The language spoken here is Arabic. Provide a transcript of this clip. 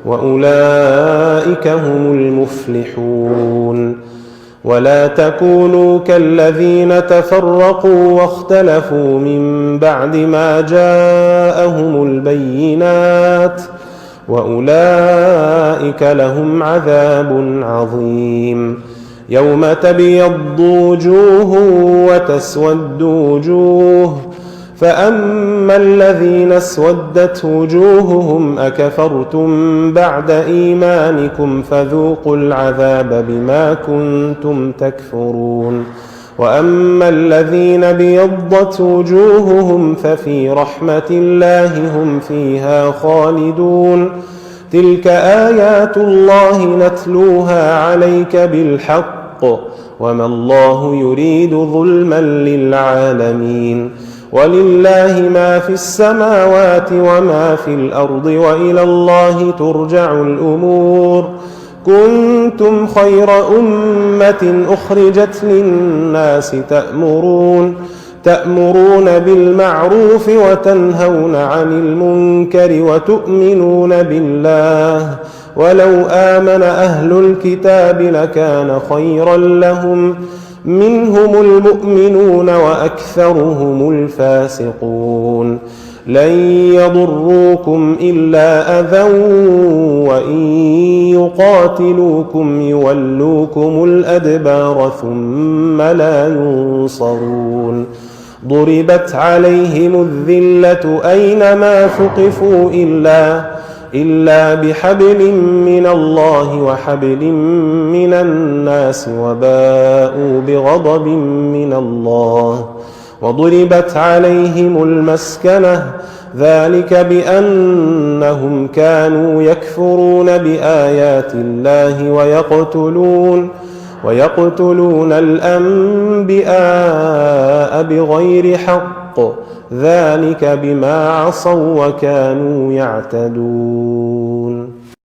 وأولئك هم المفلحون. ولا تكونوا كالذين تفرقوا واختلفوا من بعد ما جاءهم البينات، وأولئك لهم عذاب عظيم. يوم تبيض وجوه وتسود وجوه، فأما الذين اسودت وجوههم أكفرتم بعد إيمانكم فذوقوا العذاب بما كنتم تكفرون. وأما الذين بيضت وجوههم ففي رحمة الله هم فيها خالدون. تلك آيات الله نتلوها عليك بالحق، وما الله يريد ظلما للعالمين. ولله ما في السماوات وما في الأرض، وإلى الله ترجع الأمور. كنتم خير أمة أخرجت للناس تأمرون بالمعروف وتنهون عن المنكر وتؤمنون بالله. ولو آمن أهل الكتاب لكان خيرا لهم، منهم المؤمنون وأكثرهم الفاسقون. لن يضروكم إلا أذى، وإن يقاتلوكم يولوكم الأدبار ثم لا ينصرون. ضربت عليهم الذلة أينما ثقفوا إلا بحبل من الله وحبل من الناس، وباءوا بغضب من الله. وضربت عليهم المسكنة، ذلك بأنهم كانوا يكفرون بآيات الله ويقتلون الأنبياء بغير حق، ذلك بما عصوا وكانوا يعتدون.